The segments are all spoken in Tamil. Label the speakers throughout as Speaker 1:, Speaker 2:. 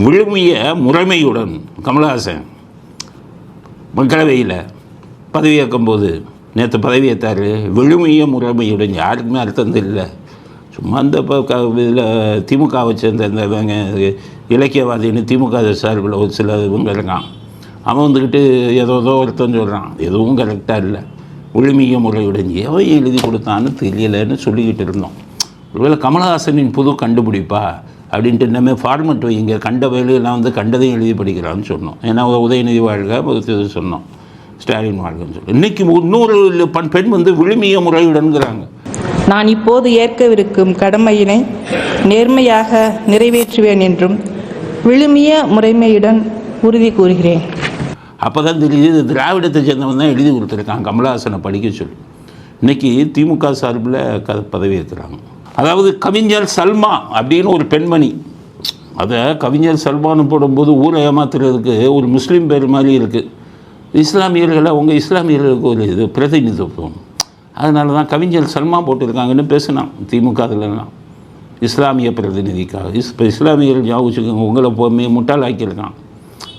Speaker 1: விழுமிய முறைமையுடன் கமலஹாசன் மக்களவையில் பதவியேற்கும் போது நேற்று பதவியேற்றார். விழுமிய முறைமையுடன் யாருக்குமே அர்த்தம் தெரியல. சும்மா இந்த இப்போ இதில் திமுகவை சேர்ந்த இந்த இலக்கியவாதின்னு திமுக சார்பில் ஒரு சில இவங்க இருக்கான். அவன் வந்துக்கிட்டு ஏதோ ஒருத்தன் சொல்கிறான், எதுவும் கரெக்டாக இல்லை. விழுமிய முறையுடன் எவன் எழுதி கொடுத்தான்னு தெரியலைன்னு சொல்லிக்கிட்டு இருந்தோம். ஒருவேளை கமலஹாசனின் புது கண்டுபிடிப்பா அப்படின்ட்டு இன்னமே ஃபார்மெட் வைங்க, கண்ட வேலையெல்லாம் வந்து கண்டதையும் எழுதி படிக்கிறான்னு சொன்னோம். ஏன்னா உதயநிதி வாழ்க சொன்னோம், ஸ்டாலின் வாழ்கன்னு சொல்லி. இன்றைக்கி இன்னொரு பெண் வந்து விழுமிய முறையுடன்கிறாங்க.
Speaker 2: நான் இப்போது ஏற்கவிருக்கும் கடமையினை நேர்மையாக நிறைவேற்றுவேன் என்றும் விழுமிய முறைமையுடன் உறுதி கூறுகிறேன்.
Speaker 1: அப்போ தான் தெரியுது திராவிடத்தை சேர்ந்தவன் தான் எழுதி கொடுத்துருக்கான் கமலஹாசனை படிக்க சொல்லி. இன்றைக்கி திமுக சார்பில் பதவி ஏற்கிறாங்க. அதாவது கவிஞர் சல்மா அப்படின்னு ஒரு பெண்மணி, அதை கவிஞர் சல்மான்னு போடும்போது ஊரை ஏமாத்துறதுக்கு ஒரு முஸ்லீம் பேர் மாதிரி இருக்குது. இஸ்லாமியர்களை உங்கள் இஸ்லாமியர்களுக்கு ஒரு இது பிரதிநிதித்துவம், அதனால தான் கவிஞர் சல்மா போட்டிருக்காங்கன்னு பேசினான் திமுக. அதிலலாம் இஸ்லாமிய பிரதிநிதிக்காக இப்போ இஸ்லாமியர்கள் ஞாபகம் உங்களை போய் முட்டாளாக்கியிருக்கான்.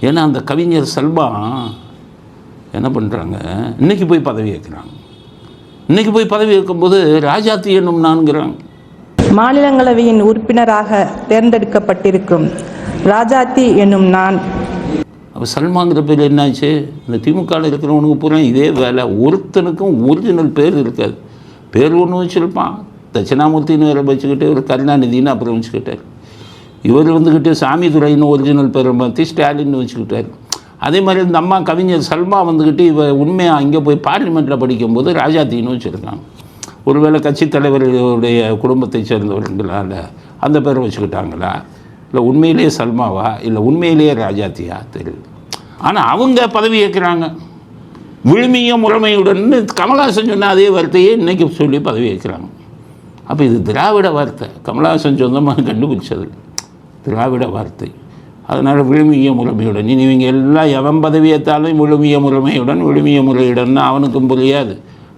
Speaker 1: ஏன்னா அந்த கவிஞர் சல்மா என்ன பண்ணுறாங்க, இன்றைக்கி போய் பதவி ஏற்கிறாங்க. இன்றைக்கி போய் பதவி ஏற்கும்போது ராஜாத்தி என்னும் நான்கிறாங்க.
Speaker 2: மாநிலங்களவையின் உறுப்பினராக தேர்ந்தெடுக்கப்பட்டிருக்கும் ராஜாத்தி என்னும் நான்.
Speaker 1: அப்போ சல்மாங்கிற பேர் என்னாச்சு? இந்த திமுகவில் இருக்கிறவனுக்கு பூரா இதே வேலை. ஒருத்தனுக்கும் ஒரிஜினல் பேர் இருக்காது. பேர் ஒன்று வச்சுருப்பான், தட்சிணாமூர்த்தின்னு வேறு வச்சுக்கிட்டு ஒரு கருணாநிதினு அப்புறம் வச்சுக்கிட்டார். இவர் வந்துக்கிட்டு சாமி துரைன்னு ஒரிஜினல் பேரை மாற்றி ஸ்டாலின்னு வச்சுக்கிட்டார். அதே மாதிரி இந்த அம்மா கவிஞர் சல்மா வந்துக்கிட்டு இவ உண்மையாக அங்கே போய் பார்லிமெண்ட்டில் படிக்கும்போது ராஜாத்தின்னு வச்சுருக்காங்க. ஒருவேளை கட்சி தலைவர்களுடைய குடும்பத்தை சேர்ந்தவர்களால் அந்த பேரை வச்சுக்கிட்டாங்களா, இல்லை உண்மையிலேயே சல்மாவா, இல்லை உண்மையிலேயே ராஜாத்தியா தெரியல. ஆனால் அவங்க பதவி ஏற்கிறாங்க விழுமிய முறைமையுடன். கமலஹாசன் சொன்ன அதே வார்த்தையே இன்றைக்கி சொல்லி பதவி ஏற்கிறாங்க. அப்போ இது திராவிட வார்த்தை, கமலஹாசன் சொந்தமாக கண்டுபிடிச்சது திராவிட வார்த்தை. அதனால் விழுமிய முறைமையுடன். இனி இவங்க எல்லாம் எவன் பதவி ஏற்றாலும் விழுமிய முறைமையுடன் விழுமிய முறையுடன் அவனுக்கும் புரியாது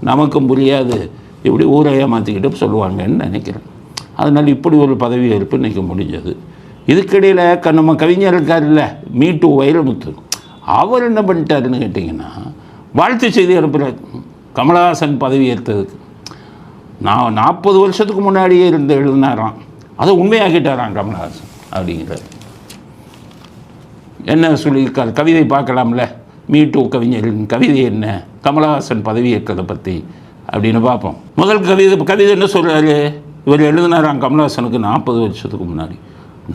Speaker 1: நமக்கும் புரியாது, இப்படி ஊரை ஏமாற்றிக்கிட்டு சொல்லுவாங்கன்னு நினைக்கிறேன். அதனால் இப்படி ஒரு பதவி ஏற்பு இன்றைக்கி முடிஞ்சது. இதுக்கிடையில் நம்ம கவிஞர் இருக்கார் இல்லை, மீட்டு வைரமுத்து, அவர் என்ன பண்ணிட்டாருன்னு கேட்டிங்கன்னா வாழ்த்து செய்தி அனுப்புகிறார் கமலஹாசன் பதவி ஏற்றதுக்கு. நான் 40 வருஷத்துக்கு முன்னாடியே எழுதினாராம், அதை உண்மையாக்கிட்டாராம் கமலஹாசன் அப்படிங்கிறார். என்ன சொல்லியிருக்கார், கவிதை பார்க்கலாம்ல, மீட்டு கவிஞரின் கவிதை என்ன, கமலஹாசன் பதவி ஏற்றதை பற்றி அப்படின்னு பார்ப்போம். முதல் கவிதை என்ன சொல்கிறாரு, இவர் எழுதினாராம் கமலஹாசனுக்கு 40 வருஷத்துக்கு முன்னாடி.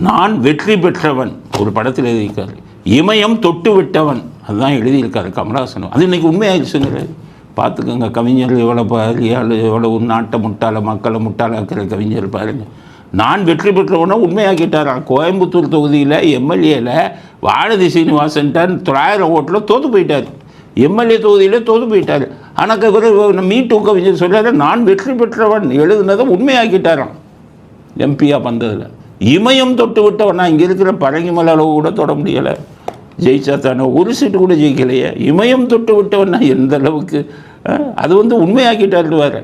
Speaker 1: நான் வெற்றி பெற்றவன் ஒரு படத்தில் எழுதியிருக்காரு, இமயம் தொட்டு விட்டவன் அதுதான் எழுதியிருக்காரு கமலஹாசன். அது இன்றைக்கி உண்மையாகிடுச்சுங்கிறாரு. பார்த்துக்கோங்க, கவிஞர் எவ்வளோ பாரியால் எவ்வளோ நாட்டை முட்டாள மக்களை முட்டாளாக்குற கவிஞர் பாருங்கள். நான் வெற்றி பெற்றவனை உண்மையாக்கிட்டாரான். கோயம்புத்தூர் தொகுதியில் எம்எல்ஏவில் வானதி சீனிவாசன்ட்டார் 900 ஓட்டில் தோற்று போயிட்டார். எம்எல்ஏ தொகுதியில் தோற்று போயிட்டார். ஆனால் இவர் மீட்டு கவிஞர் சொல்கிறாரு, நான் வெற்றி பெற்றவன் எழுதுனதை உண்மையாக்கிட்டாரான் எம்பியாக வந்ததில். இமயம் தொட்டு விட்டவனா, இங்கே இருக்கிற பரங்கிமலை அளவு கூட தொட முடியலை, ஜெயிச்சா தானே ஒரு சீட்டு கூட ஜெயிக்கலையே. இமயம் தொட்டு விட்டவன்னா எந்த அளவுக்கு, அது வந்து உண்மையாக்கிட்டாரு. வேறு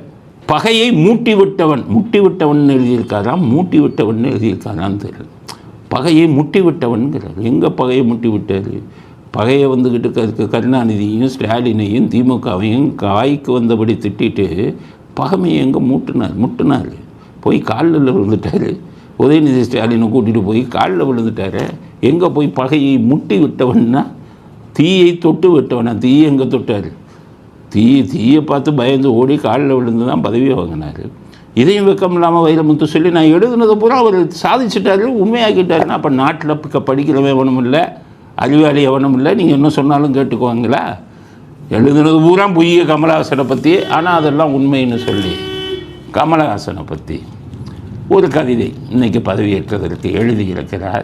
Speaker 1: பகையை மூட்டி விட்டவன், முட்டி விட்டவன் எழுதியிருக்காராம், மூட்டி விட்டவன் எழுதியிருக்காரான்னு தெரியல. பகையை முட்டி விட்டவன்கிறார். எங்கே பகையை முட்டி விட்டார்? பகையை வந்துக்கிட்டு கருணாநிதியையும் ஸ்டாலினையும் திமுகவையும் காய்க்கு வந்தபடி திட்டிட்டு பகைமையை எங்கே முட்டினார் போய் காலில் விழுந்துட்டார். உதயநிதி ஸ்டாலினை கூட்டிகிட்டு போய் காலில் விழுந்துட்டார். எங்கே போய் பகையை முட்டி விட்டவன்னா தீயை தொட்டு விட்டவனா, தீயை எங்கே தொட்டார்? தீயை பார்த்து பயந்து ஓடி காலில் விழுந்து தான் பதவியை வாங்கினார். இதையும் வெக்கம் இல்லாமல் வைரமுத்து சொல்லி நான் எழுதுனதை பூரா அவர் சாதிச்சிட்டாரு, உண்மையாக்கிட்டாருன்னா அப்போ நாட்டில் படிக்கிறவன் எவனும் இல்லை, அறிவாளி எவனும் இல்லை, நீங்கள் என்ன சொன்னாலும் கேட்டுக்குவாங்களா? எழுதுனது பூரா பொய்ய கமலஹாசனை பற்றி, ஆனால் அதெல்லாம் உண்மைன்னு சொல்லி கமலஹாசனை பற்றி ஒரு கவிதை இன்றைக்கி பதவியேற்றதற்கு எழுதியிருக்கிறார்.